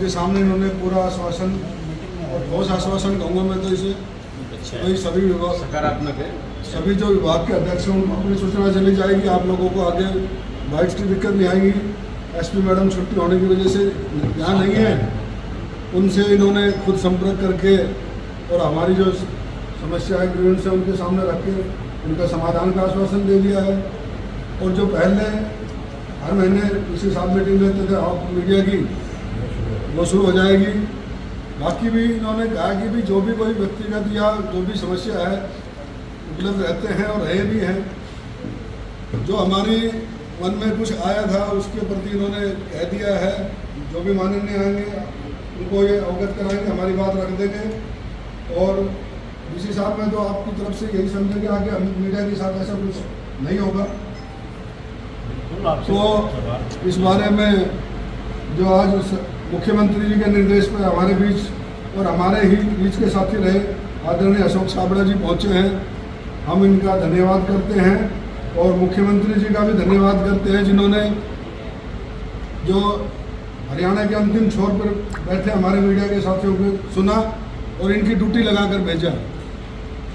सबके सामने इन्होंने पूरा आश्वासन और ठोस आश्वासन कहूँगा मैं तो इसे भाई सभी विभाग सकारात्मक है। सभी जो विभाग के अध्यक्ष हैं उनको अपनी सूचना चली जाएगी। आप लोगों को आगे बाइक्स की दिक्कत नहीं आएगी। एसपी मैडम छुट्टी होने की वजह से यहाँ नहीं है, उनसे इन्होंने खुद संपर्क करके और हमारी जो समस्या है ग्रीवेंस है उनके सामने रख के उनका समाधान का आश्वासन दे दिया है। और जो पहले हर महीने इसी साथ मीटिंग लेते थे आप मीडिया की, वो शुरू हो जाएगी। बाकी भी इन्होंने कहा कि भी जो भी कोई व्यक्तिगत या जो भी समस्या है उपलब्ध रहते हैं और रहे भी हैं। जो हमारी मन में कुछ आया था उसके प्रति इन्होंने कह दिया है। जो भी माननीय आएंगे उनको ये अवगत कराएंगे, हमारी बात रख देंगे। और डीसी साहब में तो आपकी तरफ से यही समझेंगे आगे हम मीडिया के साथ ऐसा कुछ नहीं होगा। तो इस बारे में जो आज मुख्यमंत्री जी के निर्देश पर हमारे बीच और हमारे ही बीच के साथी रहे आदरणीय अशोक छाबड़ा जी पहुँचे हैं, हम इनका धन्यवाद करते हैं। और मुख्यमंत्री जी का भी धन्यवाद करते हैं जिन्होंने जो हरियाणा के अंतिम छोर पर बैठे हमारे मीडिया के साथियों को सुना और इनकी ड्यूटी लगाकर भेजा।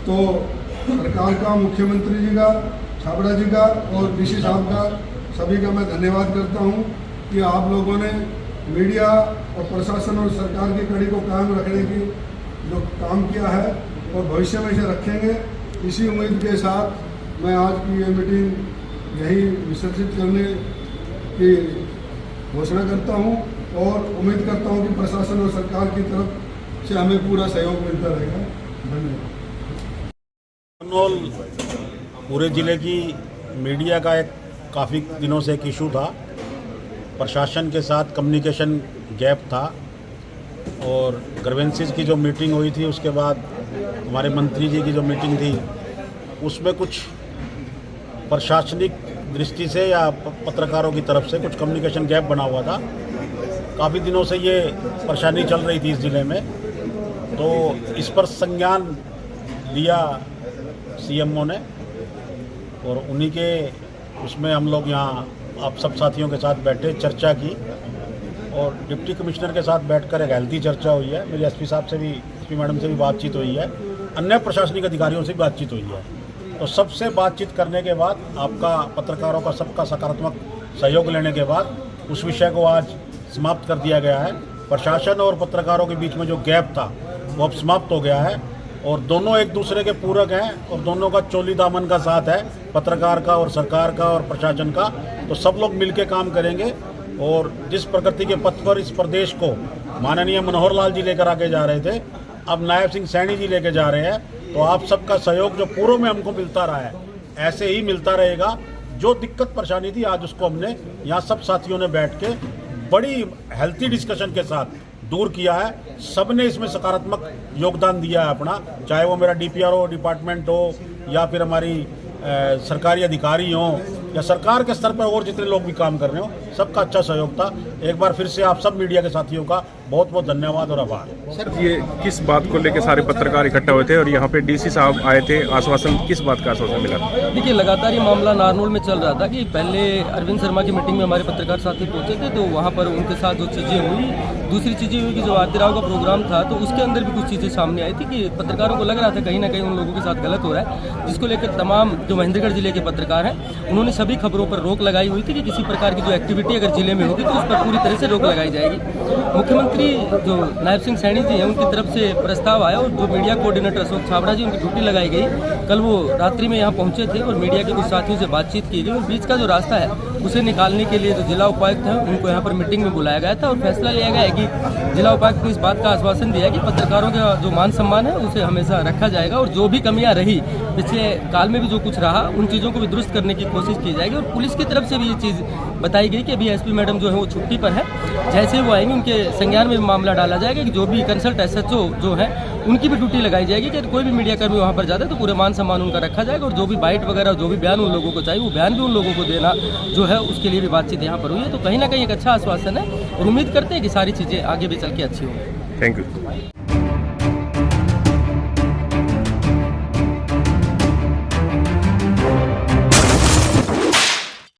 तो सरकार का, मुख्यमंत्री जी का, छाबड़ा जी का और डीसी साहब का सभी का मैं धन्यवाद करता हूं कि आप लोगों ने मीडिया और प्रशासन और सरकार की कड़ी को कायम रखने की जो काम किया है और भविष्य में इसे रखेंगे। इसी उम्मीद के साथ मैं आज की ये मीटिंग यही विसर्जित करने की घोषणा करता हूं और उम्मीद करता हूं कि प्रशासन और सरकार की तरफ से हमें पूरा सहयोग मिलता रहेगा। धन्यवाद। पूरे ज़िले की मीडिया का एक काफ़ी दिनों से एक इशू था। प्रशासन के साथ कम्युनिकेशन गैप था और ग्रीवेंसेस की जो मीटिंग हुई थी उसके बाद हमारे मंत्री जी की जो मीटिंग थी उसमें कुछ प्रशासनिक दृष्टि से या पत्रकारों की तरफ से कुछ कम्युनिकेशन गैप बना हुआ था। काफ़ी दिनों से ये परेशानी चल रही थी इस ज़िले में, तो इस पर संज्ञान लिया सीएमओ ने और उन्हीं के उसमें हम लोग यहाँ आप सब साथियों के साथ बैठे, चर्चा की और डिप्टी कमिश्नर के साथ बैठकर एक हेल्थी चर्चा हुई है। मेरी एसपी साहब से भी, एसपी मैडम से भी बातचीत हुई है, अन्य प्रशासनिक अधिकारियों से भी बातचीत हुई है। तो सबसे बातचीत करने के बाद आपका पत्रकारों का सबका सकारात्मक सहयोग लेने के बाद उस विषय को आज समाप्त कर दिया गया है। प्रशासन और पत्रकारों के बीच में जो गैप था वो अब समाप्त हो गया है और दोनों एक दूसरे के पूरक हैं और दोनों का चोली दामन का साथ है, पत्रकार का और सरकार का और प्रशासन का। तो सब लोग मिलकर काम करेंगे और जिस प्रगति के पथ पर इस प्रदेश को माननीय मनोहर लाल जी लेकर आगे जा रहे थे, अब नायब सिंह सैनी जी लेके जा रहे हैं। तो आप सबका सहयोग जो पूर्व में हमको मिलता रहा है ऐसे ही मिलता रहेगा। जो दिक्कत परेशानी थी आज उसको हमने यहाँ सब साथियों ने बैठ के बड़ी हेल्थी डिस्कशन के साथ दूर किया है। सबने इसमें सकारात्मक योगदान दिया है अपना, चाहे वो मेरा डीपीआरओ डिपार्टमेंट हो या फिर हमारी सरकारी अधिकारी हों या सरकार के स्तर पर और जितने लोग भी काम कर रहे हो, सबका अच्छा सहयोग था। एक बार फिर से आप सब मीडिया के साथियों का बहुत बहुत धन्यवाद और आभार। सर, ये किस बात को लेकर सारे पत्रकार इकट्ठा हुए थे और यहाँ पे डीसी साहब आए थे, आश्वासन किस बात का आश्वासन मिला? देखिए, लगातार ये मामला नारनौल में चल रहा था कि पहले अरविंद शर्मा की मीटिंग में हमारे पत्रकार साथी पहुंचे थे, तो वहाँ पर उनके साथ जो चीज़ें हुई, दूसरी चीज़ें हुई कि जो आरती राव का प्रोग्राम था तो उसके अंदर भी कुछ चीज़ें सामने आई थी कि पत्रकारों को लग रहा था कहीं ना कहीं उन लोगों के साथ गलत हो रहा है, जिसको लेकर तमाम जो महेंद्रगढ़ जिले के पत्रकार हैं उन्होंने सभी खबरों पर रोक लगाई हुई थी कि किसी प्रकार की जो एक्टिविटी अगर जिले में होगी तो उस पर पूरी तरह से रोक लगाई जाएगी। मुख्यमंत्री जो नायब सिंह सैनी जी हैं उनकी तरफ से प्रस्ताव आया और जो मीडिया कोऑर्डिनेटर अशोक छाबड़ा जी, उनकी ड्यूटी लगाई गई। कल वो रात्रि में यहाँ पहुँचे थे और मीडिया के कुछ साथियों से बातचीत की गई और बीच का जो रास्ता है उसे निकालने के लिए जो जिला उपायुक्त हैं उनको यहाँ पर मीटिंग में बुलाया गया था और फैसला लिया गया है कि जिला उपायुक्त ने इस बात का आश्वासन दिया है कि पत्रकारों का जो मान सम्मान है उसे हमेशा रखा जाएगा और जो भी कमियाँ रही पिछले काल में भी जो कुछ रहा उन चीज़ों को भी दुरुस्त करने की कोशिश की जाएगी। और पुलिस की तरफ से भी ये चीज़ बताई गई कि अभी एसपी मैडम जो है वो छुट्टी पर है, जैसे वो आएंगे उनके संज्ञान में मामला डाला जाएगा कि जो भी कंसल्ट एसएचओ जो है उनकी भी ड्यूटी लगाई जाएगी कि कोई भी मीडिया कर्मी वहाँ पर जाता है तो पूरे मान सम्मान उनका रखा जाएगा और जो भी बाइट वगैरह जो भी बयान उन लोगों को चाहिए वो बयान भी उन लोगों को देना जो है उसके लिए भी बातचीत यहाँ पर हुई है। तो कहीं ना कहीं एक अच्छा आश्वासन है और उम्मीद करते हैं कि सारी चीज़ें आगे भी चल के अच्छी होंगी। Thank you.